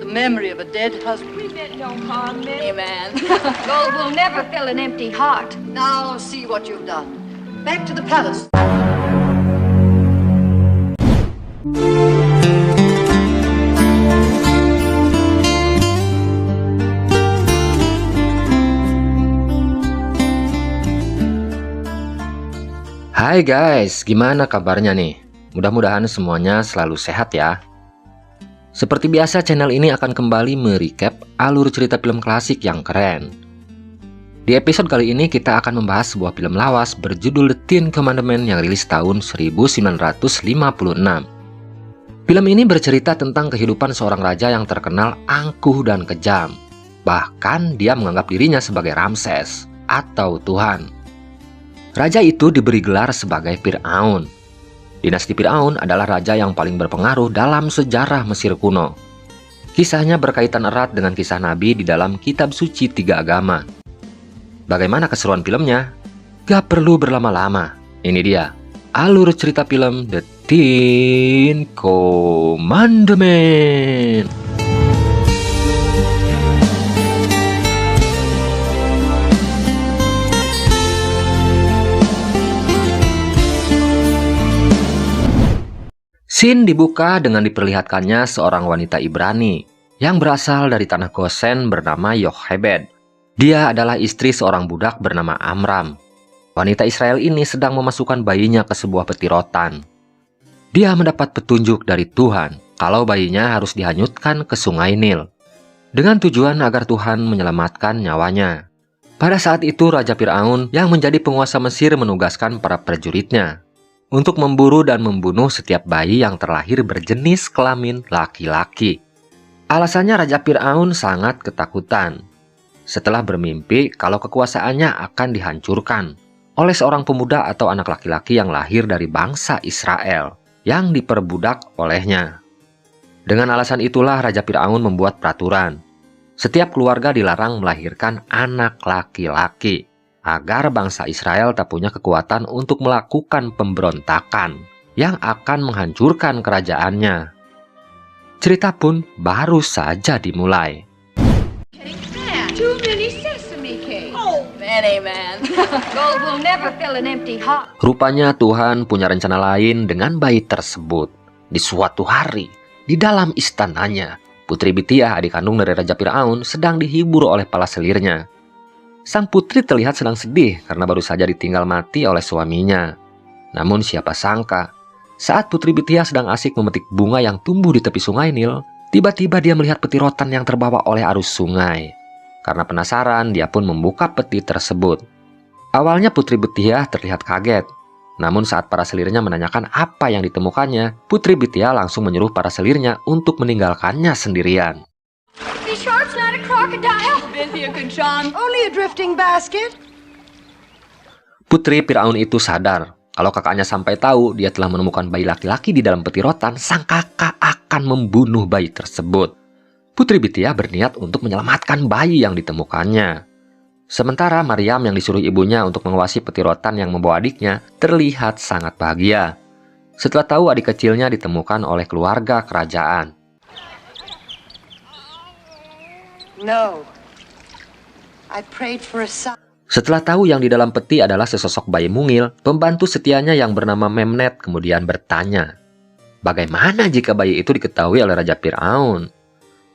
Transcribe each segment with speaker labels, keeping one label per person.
Speaker 1: The memory of a dead husband.
Speaker 2: We meant no harm, Miss.
Speaker 1: Amen.
Speaker 2: Gold will never fill an empty heart.
Speaker 1: Now see what you've done. Back to the palace.
Speaker 3: Hai guys, gimana kabarnya nih? Mudah-mudahan semuanya selalu sehat ya. Seperti biasa, channel ini akan kembali merecap alur cerita film klasik yang keren. Di episode kali ini kita akan membahas sebuah film lawas berjudul The Ten Commandments yang rilis tahun 1956. Film ini bercerita tentang kehidupan seorang raja yang terkenal angkuh dan kejam. Bahkan dia menganggap dirinya sebagai Ramses atau Tuhan. Raja itu diberi gelar sebagai Fir'aun. Dinasti Fir'aun adalah raja yang paling berpengaruh dalam sejarah Mesir kuno. Kisahnya berkaitan erat dengan kisah Nabi di dalam kitab suci tiga agama. Bagaimana keseruan filmnya? Gak perlu berlama-lama. Ini dia, alur cerita film The Ten Commandments. Scene dibuka dengan diperlihatkannya seorang wanita Ibrani yang berasal dari tanah Gosen bernama Yochebed. Dia adalah istri seorang budak bernama Amram. Wanita Israel ini sedang memasukkan bayinya ke sebuah peti rotan. Dia mendapat petunjuk dari Tuhan kalau bayinya harus dihanyutkan ke sungai Nil dengan tujuan agar Tuhan menyelamatkan nyawanya. Pada saat itu Raja Fir'aun yang menjadi penguasa Mesir menugaskan para prajuritnya untuk memburu dan membunuh setiap bayi yang terlahir berjenis kelamin laki-laki. Alasannya Raja Fir'aun sangat ketakutan setelah bermimpi kalau kekuasaannya akan dihancurkan oleh seorang pemuda atau anak laki-laki yang lahir dari bangsa Israel yang diperbudak olehnya. Dengan alasan itulah Raja Fir'aun membuat peraturan. Setiap keluarga dilarang melahirkan anak laki-laki agar bangsa Israel tak punya kekuatan untuk melakukan pemberontakan yang akan menghancurkan kerajaannya. Cerita pun baru saja dimulai.
Speaker 2: Too many sesame cakes.
Speaker 1: Oh, amen.
Speaker 2: Gold will never fill an empty heart.
Speaker 3: Rupanya Tuhan punya rencana lain dengan bayi tersebut. Di suatu hari, di dalam istananya, Putri Bitiah, adik kandung dari Raja Fir'aun, sedang dihibur oleh pala selirnya. Sang putri terlihat sedang sedih karena baru saja ditinggal mati oleh suaminya. Namun siapa sangka, saat Putri Bitiah sedang asik memetik bunga yang tumbuh di tepi sungai Nil, tiba-tiba dia melihat peti rotan yang terbawa oleh arus sungai. Karena penasaran, dia pun membuka peti tersebut. Awalnya Putri Bitiah terlihat kaget. Namun saat para selirnya menanyakan apa yang ditemukannya, Putri Bitiah langsung menyuruh para selirnya untuk meninggalkannya sendirian.
Speaker 2: Be sure it's not a crocodile.
Speaker 1: Only a drifting basket.
Speaker 3: Putri Fir'aun itu sadar kalau kakaknya sampai tahu dia telah menemukan bayi laki-laki di dalam peti rotan, sang kakak akan membunuh bayi tersebut. Putri Bitiah berniat untuk menyelamatkan bayi yang ditemukannya. Sementara Maryam yang disuruh ibunya untuk mengawasi peti rotan yang membawa adiknya terlihat sangat bahagia setelah tahu adik kecilnya ditemukan oleh keluarga kerajaan.
Speaker 1: No. I prayed for a son.
Speaker 3: Setelah tahu yang di dalam peti adalah sesosok bayi mungil, pembantu setianya yang bernama Memnet kemudian bertanya, bagaimana jika bayi itu diketahui oleh Raja Fir'aun?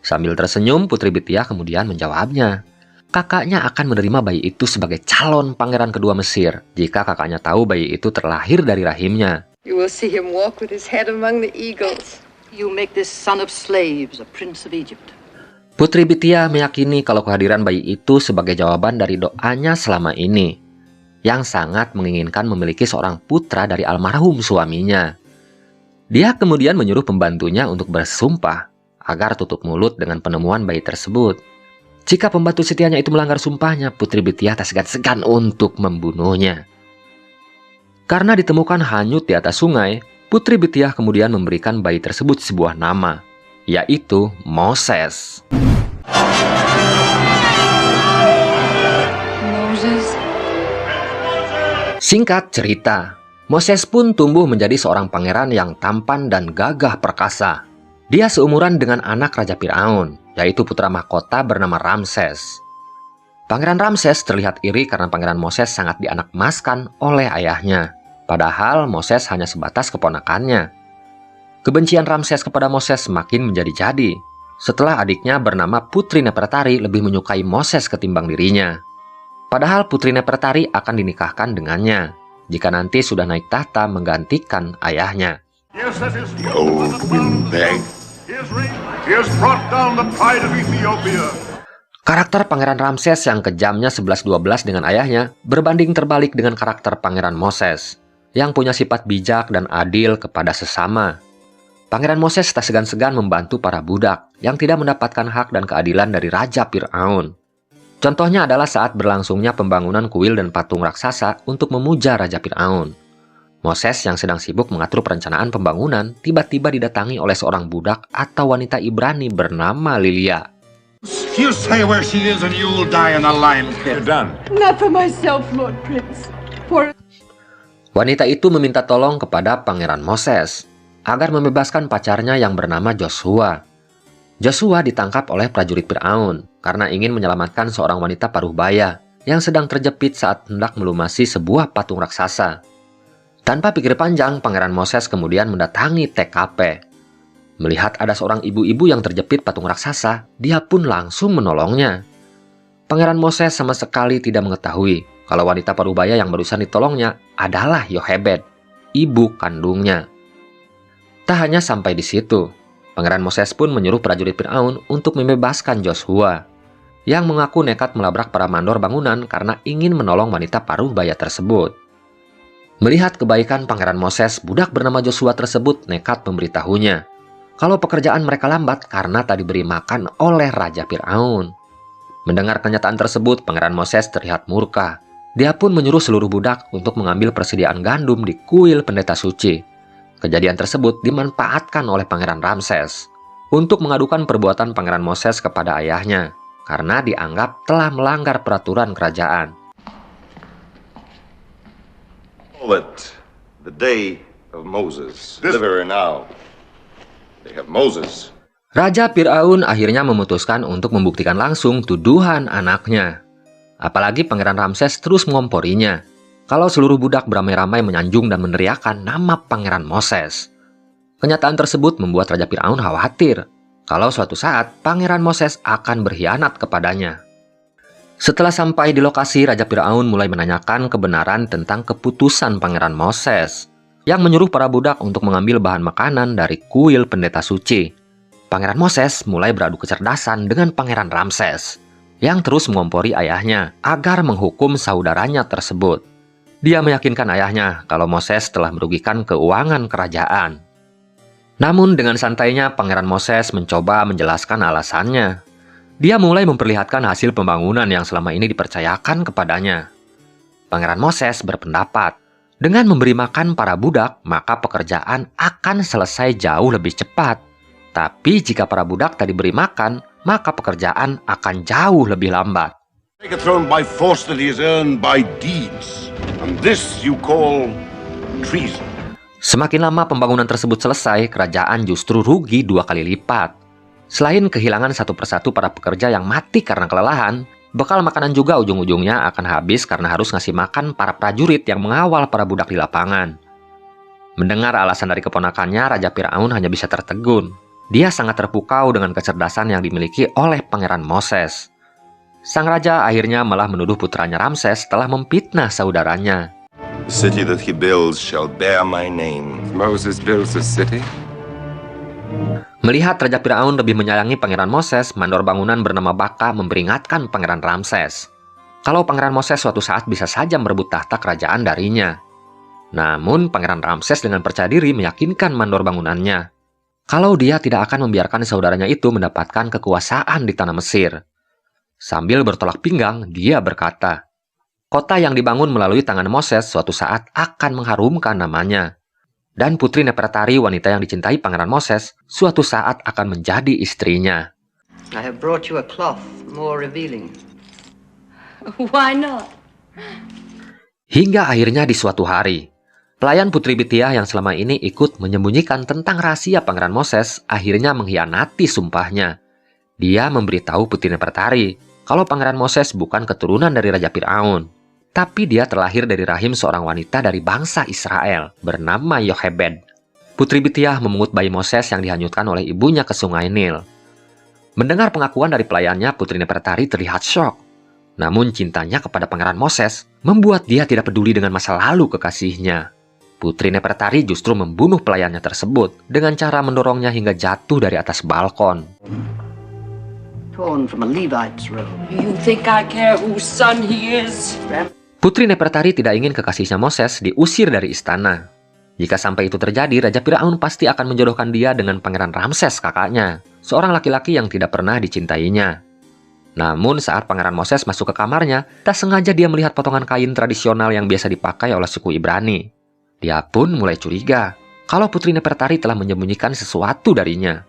Speaker 3: Sambil tersenyum, Putri Bitiah kemudian menjawabnya, kakaknya akan menerima bayi itu sebagai calon pangeran kedua Mesir jika kakaknya tahu bayi itu terlahir dari rahimnya.
Speaker 1: You will see him walk with his head among the eagles. You make this son of slaves a prince of Egypt.
Speaker 3: Putri Bitiah meyakini kalau kehadiran bayi itu sebagai jawaban dari doanya selama ini, yang sangat menginginkan memiliki seorang putra dari almarhum suaminya. Dia kemudian menyuruh pembantunya untuk bersumpah agar tutup mulut dengan penemuan bayi tersebut. Jika pembantu setianya itu melanggar sumpahnya, Putri Bitiah tak segan-segan untuk membunuhnya. Karena ditemukan hanyut di atas sungai, Putri Bitiah kemudian memberikan bayi tersebut sebuah nama, yaitu Moses. Singkat cerita, Moses pun tumbuh menjadi seorang pangeran yang tampan dan gagah perkasa. Dia seumuran dengan anak Raja Firaun, yaitu putra mahkota bernama Ramses. Pangeran Ramses terlihat iri karena Pangeran Moses sangat dianakmaskan oleh ayahnya. Padahal Moses hanya sebatas keponakannya. Kebencian Ramses kepada Moses semakin menjadi-jadi setelah adiknya bernama Putri Nefertari lebih menyukai Moses ketimbang dirinya. Padahal Putri Nefertari akan dinikahkan dengannya jika nanti sudah naik tahta menggantikan ayahnya.
Speaker 4: Yes, that is the old windbag. He has brought down the pride of Ethiopia.
Speaker 3: Karakter Pangeran Ramses yang kejamnya 11-12 dengan ayahnya berbanding terbalik dengan karakter Pangeran Moses yang punya sifat bijak dan adil kepada sesama. Pangeran Moses tak segan-segan membantu para budak yang tidak mendapatkan hak dan keadilan dari Raja Firaun. Contohnya adalah saat berlangsungnya pembangunan kuil dan patung raksasa untuk memuja Raja Firaun. Moses yang sedang sibuk mengatur perencanaan pembangunan tiba-tiba didatangi oleh seorang budak atau wanita Ibrani bernama Lilia.
Speaker 4: You say where she is and you'll die in a lion's pit. You're done.
Speaker 5: Not for myself, Lord Prince. For...
Speaker 3: Wanita itu meminta tolong kepada Pangeran Moses agar membebaskan pacarnya yang bernama Joshua. Joshua ditangkap oleh prajurit Firaun karena ingin menyelamatkan seorang wanita paruh baya yang sedang terjepit saat hendak melumasi sebuah patung raksasa. Tanpa pikir panjang, Pangeran Moses kemudian mendatangi TKP. Melihat ada seorang ibu-ibu yang terjepit patung raksasa, dia pun langsung menolongnya. Pangeran Moses sama sekali tidak mengetahui kalau wanita parubaya yang barusan ditolongnya adalah Yochebed, ibu kandungnya. Tak hanya sampai di situ, Pangeran Moses pun menyuruh prajurit Firaun untuk membebaskan Joshua, yang mengaku nekat melabrak para mandor bangunan karena ingin menolong wanita parubaya tersebut. Melihat kebaikan Pangeran Moses, budak bernama Joshua tersebut nekat memberitahunya kalau pekerjaan mereka lambat karena tak diberi makan oleh Raja Firaun. Mendengar kenyataan tersebut, Pangeran Moses terlihat murka. Dia pun menyuruh seluruh budak untuk mengambil persediaan gandum di kuil pendeta suci. Kejadian tersebut dimanfaatkan oleh Pangeran Ramses untuk mengadukan perbuatan Pangeran Moses kepada ayahnya karena dianggap telah melanggar peraturan kerajaan.
Speaker 6: But the day of Moses, deliver now. They have Moses.
Speaker 3: Raja Firaun akhirnya memutuskan untuk membuktikan langsung tuduhan anaknya. Apalagi Pangeran Ramses terus mengomporinya kalau seluruh budak beramai-ramai menyanjung dan meneriakan nama Pangeran Moses. Kenyataan tersebut membuat Raja Firaun khawatir kalau suatu saat Pangeran Moses akan berkhianat kepadanya. Setelah sampai di lokasi, Raja Firaun mulai menanyakan kebenaran tentang keputusan Pangeran Moses yang menyuruh para budak untuk mengambil bahan makanan dari kuil pendeta suci. Pangeran Moses mulai beradu kecerdasan dengan Pangeran Ramses yang terus mengompori ayahnya agar menghukum saudaranya tersebut. Dia meyakinkan ayahnya kalau Moses telah merugikan keuangan kerajaan. Namun dengan santainya Pangeran Moses mencoba menjelaskan alasannya. Dia mulai memperlihatkan hasil pembangunan yang selama ini dipercayakan kepadanya. Pangeran Moses berpendapat, dengan memberi makan para budak, maka pekerjaan akan selesai jauh lebih cepat. Tapi jika para budak tak diberi makan, maka pekerjaan akan jauh lebih lambat.
Speaker 4: Take a throne by force that he has earned by deeds. And this you call treason.
Speaker 3: Semakin lama pembangunan tersebut selesai, kerajaan justru rugi 2 kali lipat. Selain kehilangan satu persatu para pekerja yang mati karena kelelahan, bekal makanan juga ujung-ujungnya akan habis karena harus ngasih makan para prajurit yang mengawal para budak di lapangan. Mendengar alasan dari keponakannya, Raja Firaun hanya bisa tertegun. Dia sangat terpukau dengan kecerdasan yang dimiliki oleh Pangeran Moses. Sang raja akhirnya malah menuduh putranya Ramses telah memfitnah saudaranya.
Speaker 6: The city that he builds shall bear my name.
Speaker 7: Moses builds a city?
Speaker 3: Melihat Raja Firaun lebih menyayangi Pangeran Moses, mandor bangunan bernama Baka memperingatkan Pangeran Ramses kalau Pangeran Moses suatu saat bisa saja merebut tahta kerajaan darinya. Namun Pangeran Ramses dengan percaya diri meyakinkan mandor bangunannya kalau dia tidak akan membiarkan saudaranya itu mendapatkan kekuasaan di tanah Mesir. Sambil bertolak pinggang, dia berkata, kota yang dibangun melalui tangan Moses suatu saat akan mengharumkan namanya. Dan Putri Nefertari, wanita yang dicintai Pangeran Moses, suatu saat akan menjadi istrinya.
Speaker 1: I have brought you a cloth more revealing.
Speaker 5: Why not?
Speaker 3: Hingga akhirnya di suatu hari, Pelayan Putri Bitiah yang selama ini ikut menyembunyikan tentang rahasia Pangeran Moses akhirnya mengkhianati sumpahnya. Dia memberitahu Putri Nefertari kalau Pangeran Moses bukan keturunan dari Raja Firaun, tapi dia terlahir dari rahim seorang wanita dari bangsa Israel bernama Yochebed. Putri Bitiah memungut bayi Moses yang dihanyutkan oleh ibunya ke Sungai Nil. Mendengar pengakuan dari pelayannya, Putri Nefertari terlihat syok. Namun cintanya kepada Pangeran Moses membuat dia tidak peduli dengan masa lalu kekasihnya. Putri Nefertari justru membunuh pelayannya tersebut dengan cara mendorongnya hingga jatuh dari atas balkon.
Speaker 1: Torn from a Levite's robe.
Speaker 5: You think I care whose son he is?
Speaker 3: Putri Nefertari tidak ingin kekasihnya Moses diusir dari istana. Jika sampai itu terjadi, Raja Firaun pasti akan menjodohkan dia dengan Pangeran Ramses kakaknya, seorang laki-laki yang tidak pernah dicintainya. Namun saat Pangeran Moses masuk ke kamarnya, tak sengaja dia melihat potongan kain tradisional yang biasa dipakai oleh suku Ibrani. Dia pun mulai curiga kalau Putri Nefertari telah menyembunyikan sesuatu darinya.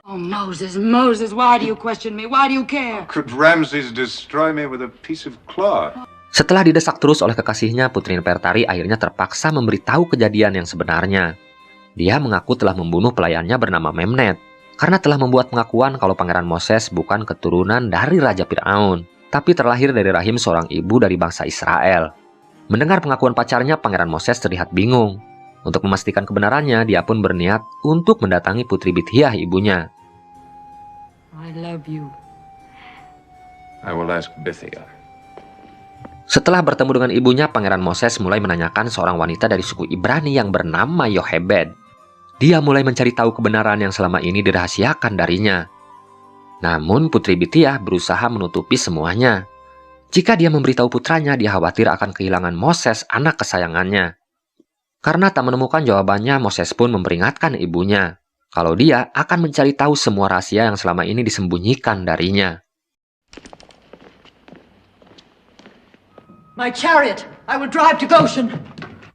Speaker 5: Oh, Moses, Moses, why do you question me? Why do you care?
Speaker 6: Could Ramses destroy me with a piece of cloth?
Speaker 3: Setelah didesak terus oleh kekasihnya, Putri Nefertari akhirnya terpaksa memberitahu kejadian yang sebenarnya. Dia mengaku telah membunuh pelayannya bernama Memnet, karena telah membuat pengakuan kalau Pangeran Moses bukan keturunan dari Raja Firaun, tapi terlahir dari rahim seorang ibu dari bangsa Israel. Mendengar pengakuan pacarnya, Pangeran Moses terlihat bingung. Untuk memastikan kebenarannya, dia pun berniat untuk mendatangi Putri Bitiah ibunya.
Speaker 5: I love you.
Speaker 6: I will ask Bithia.
Speaker 3: Setelah bertemu dengan ibunya, Pangeran Moses mulai menanyakan seorang wanita dari suku Ibrani yang bernama Yochebed. Dia mulai mencari tahu kebenaran yang selama ini dirahasiakan darinya. Namun Putri Bitiah berusaha menutupi semuanya. Jika dia memberitahu putranya, dia khawatir akan kehilangan Moses, anak kesayangannya. Karena tak menemukan jawabannya, Moses pun memperingatkan ibunya kalau dia akan mencari tahu semua rahasia yang selama ini disembunyikan darinya.
Speaker 5: My chariot! I will drive to Goshen!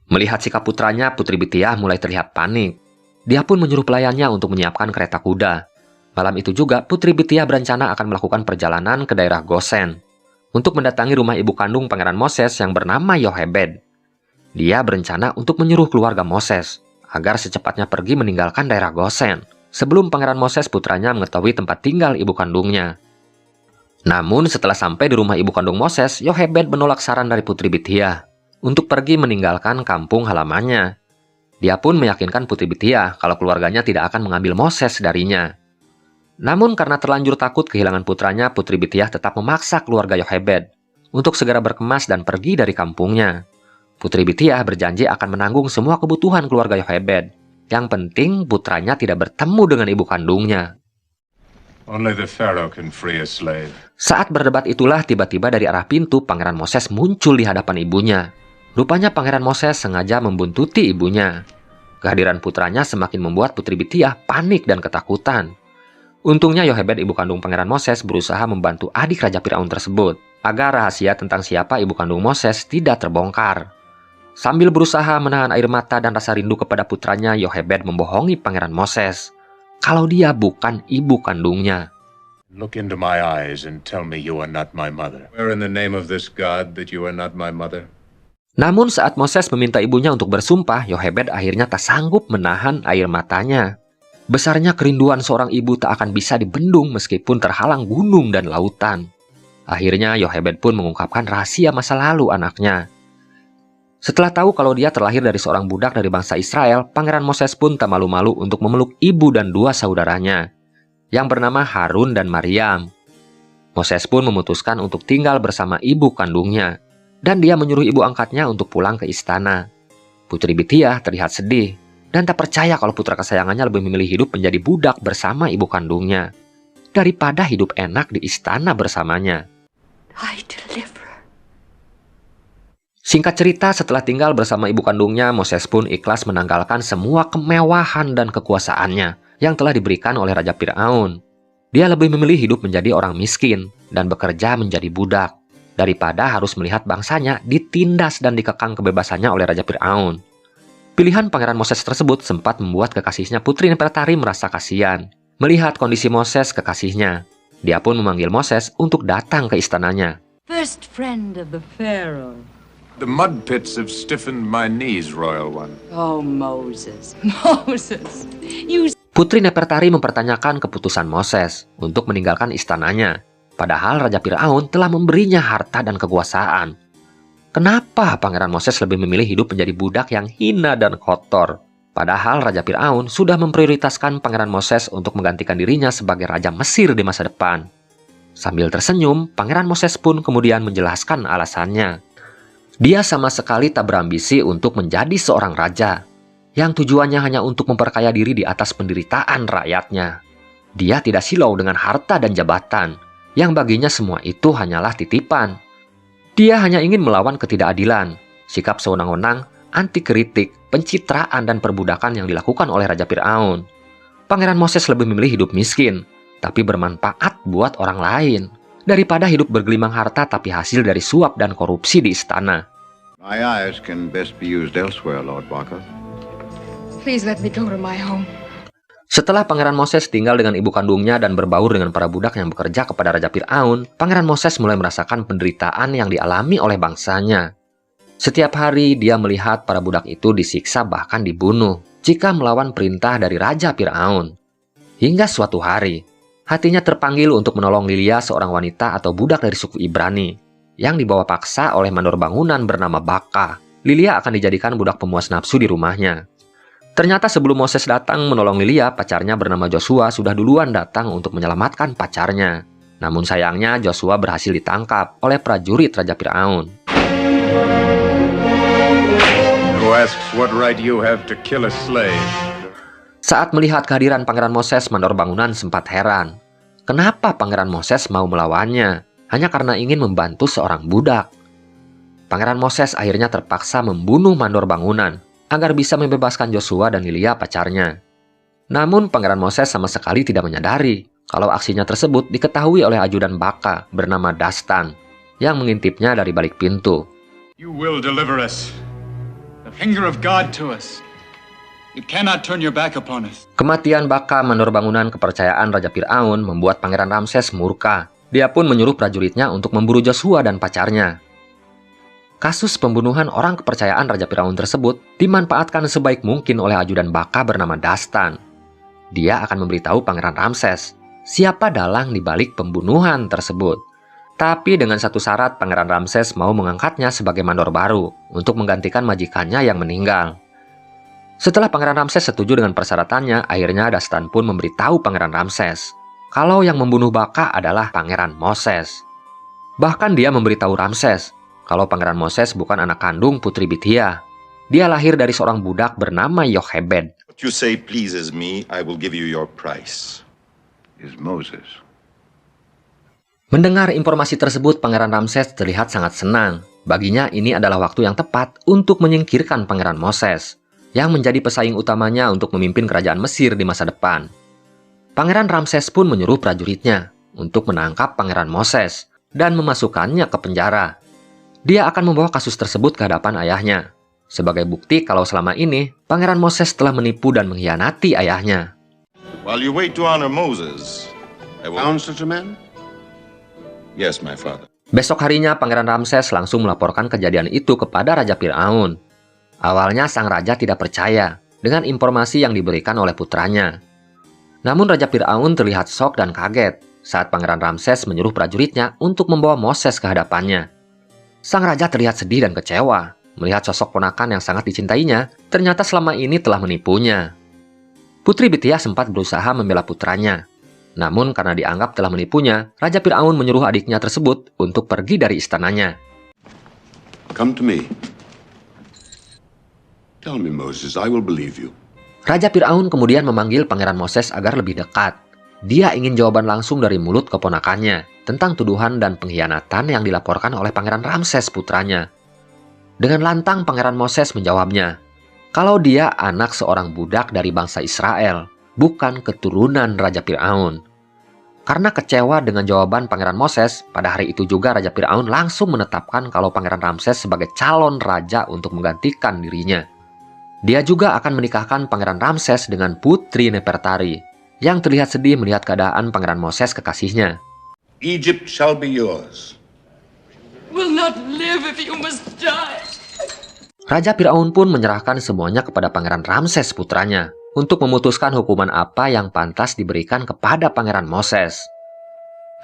Speaker 3: Melihat sikap putranya, Putri Bitiah mulai terlihat panik. Dia pun menyuruh pelayannya untuk menyiapkan kereta kuda. Malam itu juga, Putri Bitiah berencana akan melakukan perjalanan ke daerah Goshen untuk mendatangi rumah ibu kandung Pangeran Moses yang bernama Yochebed. Dia berencana untuk menyuruh keluarga Moses agar secepatnya pergi meninggalkan daerah Goshen sebelum Pangeran Moses putranya mengetahui tempat tinggal ibu kandungnya. Namun setelah sampai di rumah ibu kandung Moses, Yochebed menolak saran dari Putri Bitiah untuk pergi meninggalkan kampung halamannya. Dia pun meyakinkan Putri Bitiah kalau keluarganya tidak akan mengambil Moses darinya. Namun karena terlanjur takut kehilangan putranya, Putri Bitiah tetap memaksa keluarga Yochebed untuk segera berkemas dan pergi dari kampungnya. Putri Bitiah berjanji akan menanggung semua kebutuhan keluarga Yochebed. Yang penting putranya tidak bertemu dengan ibu kandungnya.
Speaker 6: Only the Pharaoh can free a slave.
Speaker 3: Saat berdebat itulah tiba-tiba dari arah pintu Pangeran Moses muncul di hadapan ibunya. Rupanya Pangeran Moses sengaja membuntuti ibunya. Kehadiran putranya semakin membuat Putri Bitiah panik dan ketakutan. Untungnya Yochebed ibu kandung Pangeran Moses berusaha membantu adik Raja Firaun tersebut agar rahasia tentang siapa ibu kandung Moses tidak terbongkar. Sambil berusaha menahan air mata dan rasa rindu kepada putranya, Yochebed membohongi Pangeran Moses kalau dia bukan ibu kandungnya.
Speaker 6: Look into my eyes and tell me you are not my mother. Where in the name of this God that you are not my mother?
Speaker 3: Namun saat Moses meminta ibunya untuk bersumpah, Yochebed akhirnya tak sanggup menahan air matanya. Besarnya kerinduan seorang ibu tak akan bisa dibendung meskipun terhalang gunung dan lautan. Akhirnya Yochebed pun mengungkapkan rahasia masa lalu anaknya. Setelah tahu kalau dia terlahir dari seorang budak dari bangsa Israel, Pangeran Moses pun tak malu-malu untuk memeluk ibu dan dua saudaranya, yang bernama Harun dan Maryam. Moses pun memutuskan untuk tinggal bersama ibu kandungnya, dan dia menyuruh ibu angkatnya untuk pulang ke istana. Putri Bitiah terlihat sedih, dan tak percaya kalau putra kesayangannya lebih memilih hidup menjadi budak bersama ibu kandungnya, daripada hidup enak di istana bersamanya.
Speaker 5: I deliver.
Speaker 3: Singkat cerita, setelah tinggal bersama ibu kandungnya, Moses pun ikhlas menanggalkan semua kemewahan dan kekuasaannya yang telah diberikan oleh Raja Firaun. Dia lebih memilih hidup menjadi orang miskin dan bekerja menjadi budak, daripada harus melihat bangsanya ditindas dan dikekang kebebasannya oleh Raja Firaun. Pilihan Pangeran Moses tersebut sempat membuat kekasihnya Putri Nefertari merasa kasihan melihat kondisi Moses kekasihnya. Dia pun memanggil Moses untuk datang ke istananya.
Speaker 5: First friend of the Pharaoh.
Speaker 6: The mud pits have stiffened my knees, Royal One.
Speaker 5: Oh, Moses. Moses. You...
Speaker 3: Putri Nefertari mempertanyakan keputusan Moses untuk meninggalkan istananya. Padahal Raja Firaun telah memberinya harta dan kekuasaan. Kenapa Pangeran Moses lebih memilih hidup menjadi budak yang hina dan kotor? Padahal Raja Firaun sudah memprioritaskan Pangeran Moses untuk menggantikan dirinya sebagai Raja Mesir di masa depan. Sambil tersenyum, Pangeran Moses pun kemudian menjelaskan alasannya. Dia sama sekali tak berambisi untuk menjadi seorang raja, yang tujuannya hanya untuk memperkaya diri di atas penderitaan rakyatnya. Dia tidak silau dengan harta dan jabatan, yang baginya semua itu hanyalah titipan. Dia hanya ingin melawan ketidakadilan, sikap sewenang-wenang, anti kritik, pencitraan dan perbudakan yang dilakukan oleh Raja Firaun. Pangeran Moses lebih memilih hidup miskin, tapi bermanfaat buat orang lain, daripada hidup bergelimang harta tapi hasil dari suap dan korupsi di istana.
Speaker 4: My eyes can best be used elsewhere, Lord Barker.
Speaker 2: Please let me go to my home.
Speaker 3: Setelah Pangeran Moses tinggal dengan ibu kandungnya dan berbaur dengan para budak yang bekerja kepada Raja Firaun, Pangeran Moses mulai merasakan penderitaan yang dialami oleh bangsanya. Setiap hari dia melihat para budak itu disiksa bahkan dibunuh jika melawan perintah dari Raja Firaun. Hingga suatu hari, hatinya terpanggil untuk menolong Lilia, seorang wanita atau budak dari suku Ibrani, yang dibawa paksa oleh mandor bangunan bernama Baka. Lilia akan dijadikan budak pemuas nafsu di rumahnya. Ternyata sebelum Moses datang menolong Lilia, pacarnya bernama Joshua sudah duluan datang untuk menyelamatkan pacarnya. Namun sayangnya Joshua berhasil ditangkap oleh prajurit Raja Firaun.
Speaker 6: Who asks what right you have to kill a slave?
Speaker 3: Saat melihat kehadiran Pangeran Moses, mandor bangunan sempat heran. Kenapa Pangeran Moses mau melawannya? Hanya karena ingin membantu seorang budak. Pangeran Moses akhirnya terpaksa membunuh mandor bangunan agar bisa membebaskan Joshua dan Lilia pacarnya. Namun Pangeran Moses sama sekali tidak menyadari kalau aksinya tersebut diketahui oleh ajudan Baka bernama Dastan yang mengintipnya dari balik pintu.
Speaker 7: You will deliver us. The finger of God to us. You cannot turn your back upon us.
Speaker 3: Kematian Baka, mandor bangunan kepercayaan Raja Firaun, membuat Pangeran Ramses murka. Dia pun menyuruh prajuritnya untuk memburu Joshua dan pacarnya. Kasus pembunuhan orang kepercayaan Raja Firaun tersebut dimanfaatkan sebaik mungkin oleh ajudan Baka bernama Dastan. Dia akan memberitahu Pangeran Ramses siapa dalang di balik pembunuhan tersebut. Tapi dengan satu syarat, Pangeran Ramses mau mengangkatnya sebagai mandor baru untuk menggantikan majikannya yang meninggal. Setelah Pangeran Ramses setuju dengan persyaratannya, akhirnya Dastan pun memberitahu Pangeran Ramses kalau yang membunuh Baka adalah Pangeran Moses. Bahkan dia memberitahu Ramses kalau Pangeran Moses bukan anak kandung Putri Bithia. Dia lahir dari seorang budak bernama Yochebed.
Speaker 4: What you say pleases me, I will give you your price. Is Moses.
Speaker 3: Mendengar informasi tersebut, Pangeran Ramses terlihat sangat senang. Baginya ini adalah waktu yang tepat untuk menyingkirkan Pangeran Moses, yang menjadi pesaing utamanya untuk memimpin kerajaan Mesir di masa depan. Pangeran Ramses pun menyuruh prajuritnya untuk menangkap Pangeran Moses dan memasukkannya ke penjara. Dia akan membawa kasus tersebut ke hadapan ayahnya, sebagai bukti kalau selama ini Pangeran Moses telah menipu dan mengkhianati ayahnya.
Speaker 4: While you wait to honor Moses, I will... Found such a man? Yes, my father.
Speaker 3: Besok harinya Pangeran Ramses langsung melaporkan kejadian itu kepada Raja Firaun. Awalnya sang raja tidak percaya dengan informasi yang diberikan oleh putranya. Namun Raja Firaun terlihat shock dan kaget saat Pangeran Ramses menyuruh prajuritnya untuk membawa Moses ke hadapannya. Sang raja terlihat sedih dan kecewa melihat sosok ponakan yang sangat dicintainya ternyata selama ini telah menipunya. Putri Bithia sempat berusaha membela putranya. Namun karena dianggap telah menipunya, Raja Firaun menyuruh adiknya tersebut untuk pergi dari istananya.
Speaker 4: Come to me. Tell me, Moses, I will believe you.
Speaker 3: Raja Firaun kemudian memanggil Pangeran Moses agar lebih dekat. Dia ingin jawaban langsung dari mulut keponakannya tentang tuduhan dan pengkhianatan yang dilaporkan oleh Pangeran Ramses putranya. Dengan lantang Pangeran Moses menjawabnya, kalau dia anak seorang budak dari bangsa Israel, bukan keturunan Raja Firaun. Karena kecewa dengan jawaban Pangeran Moses, pada hari itu juga Raja Firaun langsung menetapkan kalau Pangeran Ramses sebagai calon raja untuk menggantikan dirinya. Dia juga akan menikahkan Pangeran Ramses dengan Putri Nefertari, yang terlihat sedih melihat keadaan Pangeran Moses kekasihnya.
Speaker 4: Egypt shall be yours.
Speaker 5: will not live if you must die.
Speaker 3: Raja Firaun pun menyerahkan semuanya kepada Pangeran Ramses putranya untuk memutuskan hukuman apa yang pantas diberikan kepada Pangeran Moses.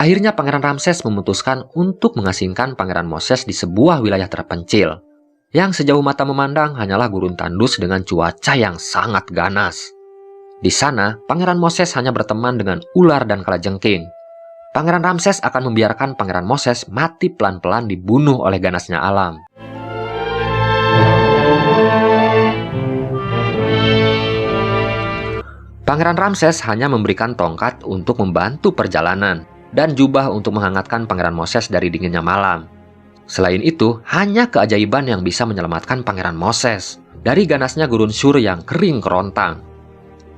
Speaker 3: Akhirnya Pangeran Ramses memutuskan untuk mengasingkan Pangeran Moses di sebuah wilayah terpencil, yang sejauh mata memandang hanyalah gurun tandus dengan cuaca yang sangat ganas. Di sana, Pangeran Moses hanya berteman dengan ular dan kalajengking. Pangeran Ramses akan membiarkan Pangeran Moses mati pelan-pelan dibunuh oleh ganasnya alam. Pangeran Ramses hanya memberikan tongkat untuk membantu perjalanan dan jubah untuk menghangatkan Pangeran Moses dari dinginnya malam. Selain itu, hanya keajaiban yang bisa menyelamatkan Pangeran Moses dari ganasnya gurun Syur yang kering kerontang.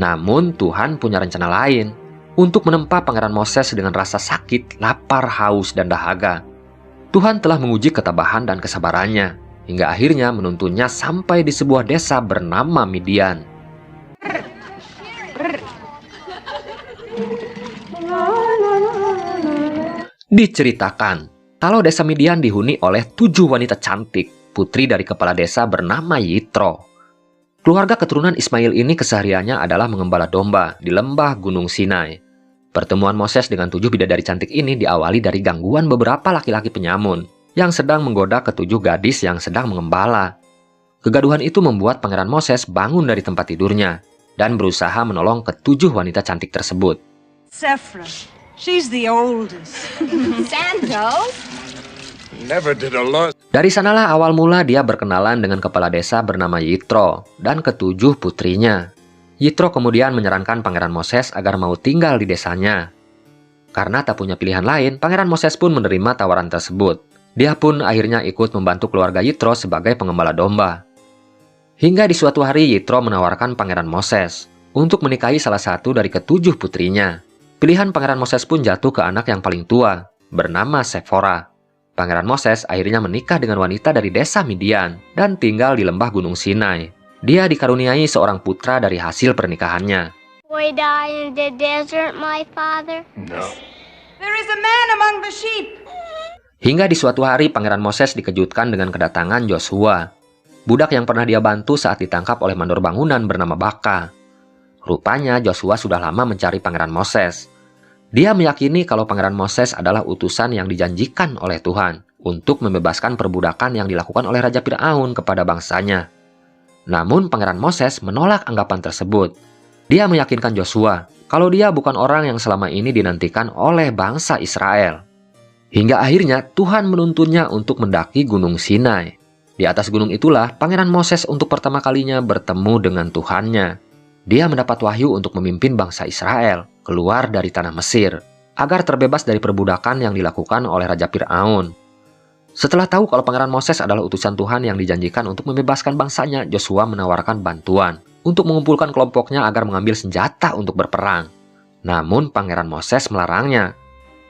Speaker 3: Namun Tuhan punya rencana lain untuk menempa Pangeran Moses dengan rasa sakit, lapar, haus, dan dahaga. Tuhan telah menguji ketabahan dan kesabarannya, hingga akhirnya menuntunnya sampai di sebuah desa bernama Midian. Diceritakan, kalau desa Midian dihuni oleh 7 wanita cantik, putri dari kepala desa bernama Yitro. Keluarga keturunan Ismail ini kesehariannya adalah mengembala domba di lembah Gunung Sinai. Pertemuan Moses dengan 7 bidadari cantik ini diawali dari gangguan beberapa laki-laki penyamun yang sedang menggoda ke-7 gadis yang sedang mengembala. Kegaduhan itu membuat Pangeran Moses bangun dari tempat tidurnya dan berusaha menolong ke-7 wanita cantik tersebut.
Speaker 8: Sephra, she's the oldest.
Speaker 2: Santos?
Speaker 6: Never did a lot.
Speaker 3: Dari sanalah awal mula dia berkenalan dengan kepala desa bernama Yitro dan ke-7 putrinya. Yitro kemudian menyarankan Pangeran Moses agar mau tinggal di desanya. Karena tak punya pilihan lain, Pangeran Moses pun menerima tawaran tersebut. Dia pun akhirnya ikut membantu keluarga Yitro sebagai pengembala domba. Hingga di suatu hari Yitro menawarkan Pangeran Moses untuk menikahi salah satu dari ke-7 putrinya. Pilihan Pangeran Moses pun jatuh ke anak yang paling tua, bernama Sephora. Pangeran Moses akhirnya menikah dengan wanita dari desa Midian dan tinggal di lembah Gunung Sinai. Dia dikaruniai seorang putra dari hasil pernikahannya.
Speaker 9: Boy die in the desert, my father?
Speaker 6: No.
Speaker 8: There is a man among the sheep.
Speaker 3: Hingga di suatu hari Pangeran Moses dikejutkan dengan kedatangan Joshua, budak yang pernah dia bantu saat ditangkap oleh mandor bangunan bernama Baka. Rupanya Joshua sudah lama mencari Pangeran Moses. Dia meyakini kalau Pangeran Moses adalah utusan yang dijanjikan oleh Tuhan untuk membebaskan perbudakan yang dilakukan oleh Raja Firaun kepada bangsanya. Namun Pangeran Moses menolak anggapan tersebut. Dia meyakinkan Joshua kalau dia bukan orang yang selama ini dinantikan oleh bangsa Israel. Hingga akhirnya Tuhan menuntunnya untuk mendaki Gunung Sinai. Di atas gunung itulah Pangeran Moses untuk pertama kalinya bertemu dengan Tuhannya. Dia mendapat wahyu untuk memimpin bangsa Israel keluar dari tanah Mesir, agar terbebas dari perbudakan yang dilakukan oleh Raja Firaun. Setelah tahu kalau Pangeran Moses adalah utusan Tuhan yang dijanjikan untuk membebaskan bangsanya, Joshua menawarkan bantuan untuk mengumpulkan kelompoknya agar mengambil senjata untuk berperang. Namun Pangeran Moses melarangnya.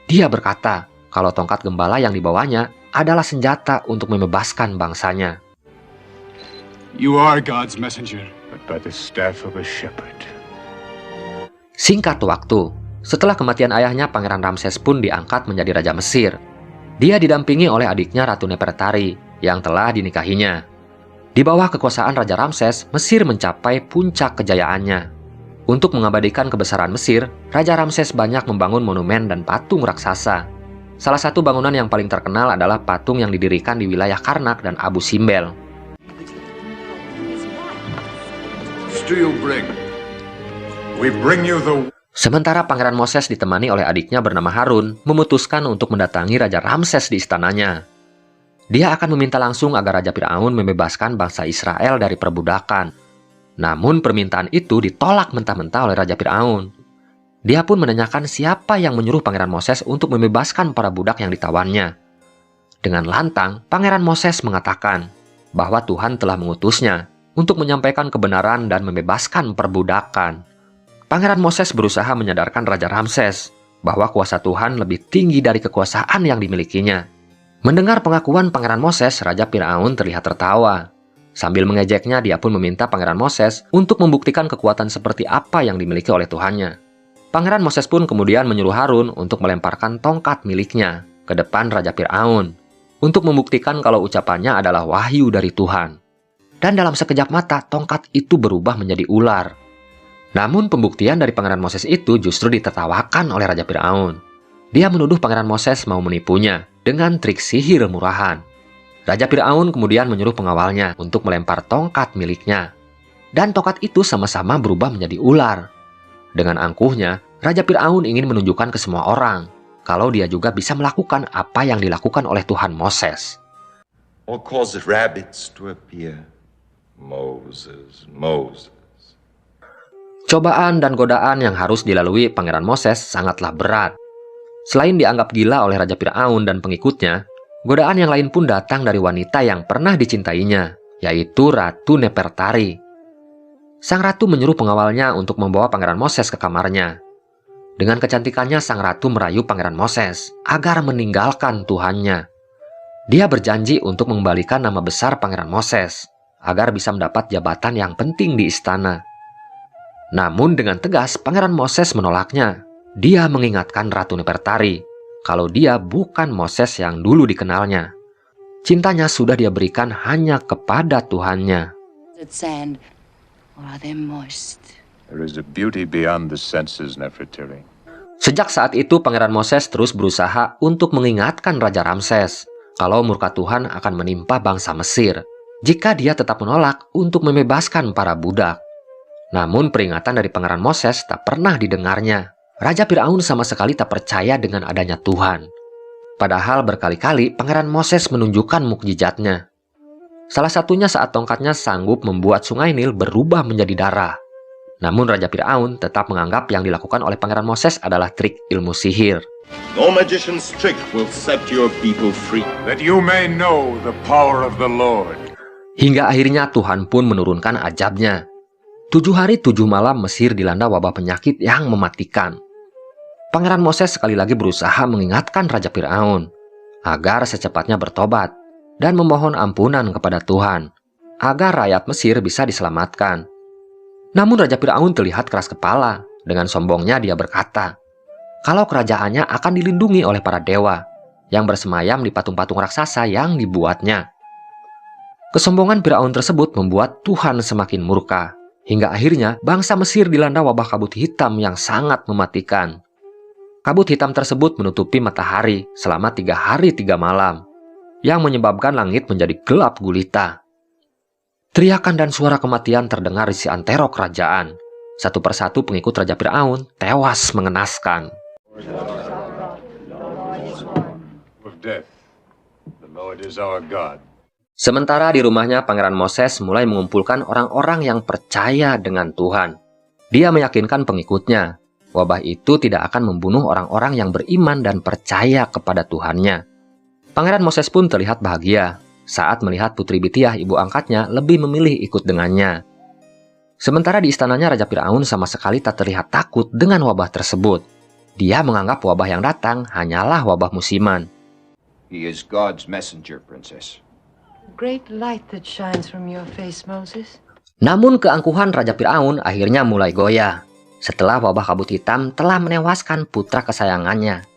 Speaker 3: Dia berkata kalau tongkat gembala yang dibawanya adalah senjata untuk membebaskan bangsanya.
Speaker 7: You are God's messenger.
Speaker 6: But by the staff of a shepherd.
Speaker 3: Singkat waktu, setelah kematian ayahnya, Pangeran Ramses pun diangkat menjadi Raja Mesir. Dia didampingi oleh adiknya Ratu Nefertari yang telah dinikahinya. Di bawah kekuasaan Raja Ramses, Mesir mencapai puncak kejayaannya. Untuk mengabadikan kebesaran Mesir, Raja Ramses banyak membangun monumen dan patung raksasa. Salah satu bangunan yang paling terkenal adalah patung yang didirikan di wilayah Karnak dan Abu Simbel. Sementara Pangeran Moses ditemani oleh adiknya bernama Harun memutuskan untuk mendatangi Raja Ramses di istananya. Dia akan meminta langsung agar Raja Firaun membebaskan bangsa Israel dari perbudakan. Namun permintaan itu ditolak mentah-mentah oleh Raja Firaun. Dia pun menanyakan siapa yang menyuruh Pangeran Moses untuk membebaskan para budak yang ditawannya. Dengan lantang, Pangeran Moses mengatakan bahwa Tuhan telah mengutusnya untuk menyampaikan kebenaran dan membebaskan perbudakan. Pangeran Moses berusaha menyadarkan Raja Ramses bahwa kuasa Tuhan lebih tinggi dari kekuasaan yang dimilikinya. Mendengar pengakuan Pangeran Moses, Raja Firaun terlihat tertawa. Sambil mengejeknya, dia pun meminta Pangeran Moses untuk membuktikan kekuatan seperti apa yang dimiliki oleh Tuhannya. Pangeran Moses pun kemudian menyuruh Harun untuk melemparkan tongkat miliknya ke depan Raja Firaun. untuk membuktikan kalau ucapannya adalah wahyu dari Tuhan. Dan dalam sekejap mata, tongkat itu berubah menjadi ular. Namun pembuktian dari Pangeran Moses itu justru ditertawakan oleh Raja Firaun. Dia menuduh Pangeran Moses mau menipunya dengan trik sihir murahan. Raja Firaun kemudian menyuruh pengawalnya untuk melempar tongkat miliknya. Dan tongkat itu sama-sama berubah menjadi ular. Dengan angkuhnya, Raja Firaun ingin menunjukkan ke semua orang kalau dia juga bisa melakukan apa yang dilakukan oleh Tuhan Moses.
Speaker 10: Or cause rabbits to appear. Moses.
Speaker 3: Cobaan dan godaan yang harus dilalui Pangeran Moses sangatlah berat. Selain dianggap gila oleh Raja Firaun dan pengikutnya, godaan yang lain pun datang dari wanita yang pernah dicintainya, yaitu Ratu Nefertari. Sang ratu menyuruh pengawalnya untuk membawa Pangeran Moses ke kamarnya. Dengan kecantikannya, sang ratu merayu Pangeran Moses agar meninggalkan Tuhannya. Dia berjanji untuk mengembalikan nama besar Pangeran Moses agar bisa mendapat jabatan yang penting di istana. Namun dengan tegas, Pangeran Moses menolaknya. Dia mengingatkan Ratu Nefertari kalau dia bukan Moses yang dulu dikenalnya. Cintanya sudah dia berikan hanya kepada Tuhannya.
Speaker 5: Sand, or are they moist?
Speaker 6: There is a beauty beyond the senses, Nefertari.
Speaker 3: Sejak saat itu, Pangeran Moses terus berusaha untuk mengingatkan Raja Ramses kalau murka Tuhan akan menimpa bangsa Mesir jika dia tetap menolak untuk membebaskan para budak. Namun peringatan dari Pangeran Moses tak pernah didengarnya. Raja Firaun sama sekali tak percaya dengan adanya Tuhan. Padahal berkali-kali Pangeran Moses menunjukkan mukjizatnya. Salah satunya saat tongkatnya sanggup membuat sungai Nil berubah menjadi darah. Namun Raja Firaun tetap menganggap yang dilakukan oleh Pangeran Moses adalah trik ilmu sihir.
Speaker 10: No magician's trick will set your people free.
Speaker 6: That you may know the power of the Lord.
Speaker 3: Hingga akhirnya Tuhan pun menurunkan ajabnya. 7 hari 7 malam Mesir dilanda wabah penyakit yang mematikan. Pangeran Moses sekali lagi berusaha mengingatkan Raja Firaun agar secepatnya bertobat dan memohon ampunan kepada Tuhan agar rakyat Mesir bisa diselamatkan. Namun Raja Firaun terlihat keras kepala. Dengan sombongnya dia berkata kalau kerajaannya akan dilindungi oleh para dewa yang bersemayam di patung-patung raksasa yang dibuatnya. Kesombongan Firaun tersebut membuat Tuhan semakin murka. Hingga akhirnya bangsa Mesir dilanda wabah kabut hitam yang sangat mematikan. Kabut hitam tersebut menutupi matahari selama 3 hari 3 malam, yang menyebabkan langit menjadi gelap gulita. Teriakan dan suara kematian terdengar di seantero kerajaan. Satu persatu pengikut Raja Firaun tewas mengenaskan.
Speaker 6: Of death, the Lord is our God.
Speaker 3: Sementara di rumahnya, Pangeran Moses mulai mengumpulkan orang-orang yang percaya dengan Tuhan. Dia meyakinkan pengikutnya, wabah itu tidak akan membunuh orang-orang yang beriman dan percaya kepada Tuhannya. Pangeran Moses pun terlihat bahagia saat melihat Putri Bitiah, ibu angkatnya, lebih memilih ikut dengannya. Sementara di istananya, Raja Firaun sama sekali tak terlihat takut dengan wabah tersebut. Dia menganggap wabah yang datang hanyalah wabah musiman.
Speaker 10: He is God's messenger, Princess.
Speaker 1: Great light that shines from your face, Moses.
Speaker 3: Namun keangkuhan Raja Firaun akhirnya mulai goyah setelah wabah kabut hitam telah menewaskan putra kesayangannya.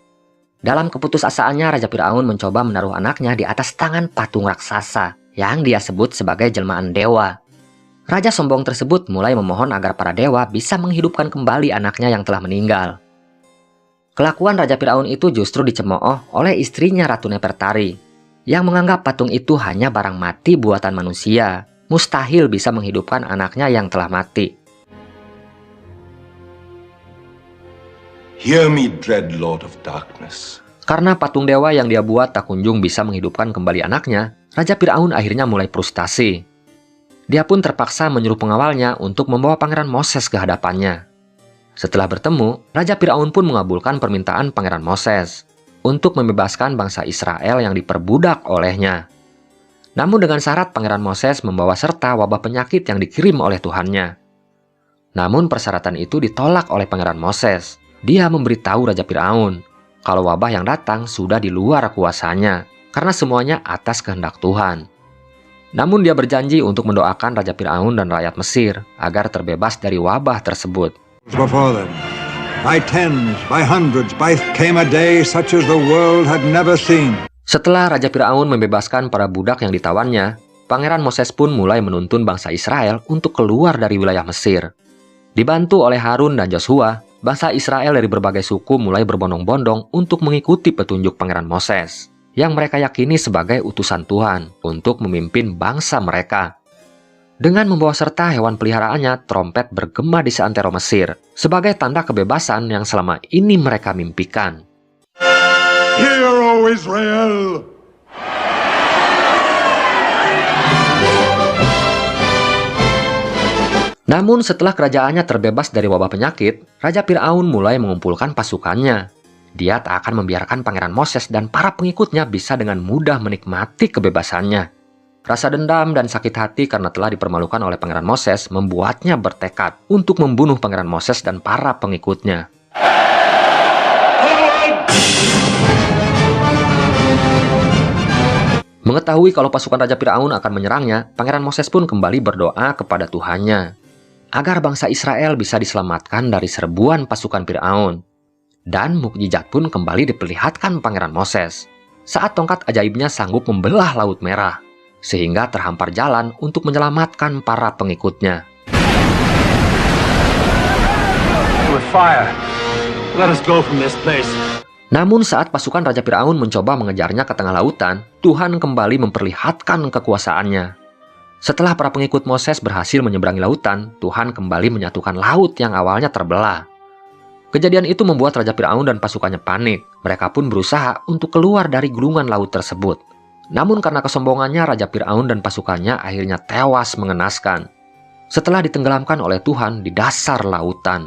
Speaker 3: Dalam keputusasaannya, Raja Firaun mencoba menaruh anaknya di atas tangan patung raksasa yang dia sebut sebagai jelmaan dewa. Raja sombong tersebut mulai memohon agar para dewa bisa menghidupkan kembali anaknya yang telah meninggal. Kelakuan Raja Firaun itu justru dicemooh oleh istrinya Ratu Nefertari yang menganggap patung itu hanya barang mati buatan manusia, mustahil bisa menghidupkan anaknya yang telah mati.
Speaker 10: Hear me, dread Lord of Darkness.
Speaker 3: Karena patung dewa yang dia buat tak kunjung bisa menghidupkan kembali anaknya, Raja Firaun akhirnya mulai frustasi. Dia pun terpaksa menyuruh pengawalnya untuk membawa Pangeran Moses ke hadapannya. Setelah bertemu, Raja Firaun pun mengabulkan permintaan Pangeran Moses untuk membebaskan bangsa Israel yang diperbudak olehnya. Namun dengan syarat Pangeran Moses membawa serta wabah penyakit yang dikirim oleh Tuhannya. Namun persyaratan itu ditolak oleh Pangeran Moses. Dia memberitahu Raja Firaun kalau wabah yang datang sudah di luar kuasanya, karena semuanya atas kehendak Tuhan. Namun dia berjanji untuk mendoakan Raja Firaun dan rakyat Mesir agar terbebas dari wabah tersebut.
Speaker 11: By tens, by hundreds, came a day such as the world had never seen.
Speaker 3: Setelah Raja Firaun membebaskan para budak yang ditawannya, Pangeran Moses pun mulai menuntun bangsa Israel untuk keluar dari wilayah Mesir. Dibantu oleh Harun dan Joshua, bangsa Israel dari berbagai suku mulai berbondong-bondong untuk mengikuti petunjuk Pangeran Moses, yang mereka yakini sebagai utusan Tuhan untuk memimpin bangsa mereka. Dengan membawa serta hewan peliharaannya, trompet bergema di seantero Mesir, sebagai tanda kebebasan yang selama ini mereka mimpikan.
Speaker 10: Hear, O Israel!
Speaker 3: Namun setelah kerajaannya terbebas dari wabah penyakit, Raja Firaun mulai mengumpulkan pasukannya. Dia tak akan membiarkan Pangeran Moses dan para pengikutnya bisa dengan mudah menikmati kebebasannya. Rasa dendam dan sakit hati karena telah dipermalukan oleh Pangeran Moses membuatnya bertekad untuk membunuh Pangeran Moses dan para pengikutnya. Mengetahui kalau pasukan Raja Firaun akan menyerangnya, Pangeran Moses pun kembali berdoa kepada Tuhannya agar bangsa Israel bisa diselamatkan dari serbuan pasukan Firaun. Dan mukjizat pun kembali diperlihatkan Pangeran Moses saat tongkat ajaibnya sanggup membelah Laut Merah, sehingga terhampar jalan untuk menyelamatkan para pengikutnya. Namun saat pasukan Raja Firaun mencoba mengejarnya ke tengah lautan, Tuhan kembali memperlihatkan kekuasaannya. Setelah para pengikut Moses berhasil menyeberangi lautan, Tuhan kembali menyatukan laut yang awalnya terbelah. Kejadian itu membuat Raja Firaun dan pasukannya panik. Mereka pun berusaha untuk keluar dari gulungan laut tersebut. Namun karena kesombongannya, Raja Firaun dan pasukannya akhirnya tewas mengenaskan setelah ditenggelamkan oleh Tuhan di dasar lautan.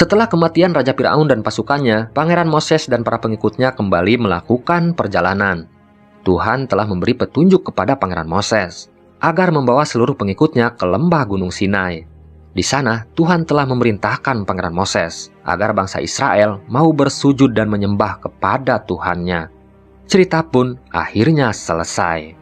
Speaker 3: Setelah kematian Raja Firaun dan pasukannya, Pangeran Moses dan para pengikutnya kembali melakukan perjalanan. Tuhan telah memberi petunjuk kepada Pangeran Moses agar membawa seluruh pengikutnya ke lembah Gunung Sinai. Di sana, Tuhan telah memerintahkan Pangeran Moses agar bangsa Israel mau bersujud dan menyembah kepada Tuhannya. Cerita pun akhirnya selesai.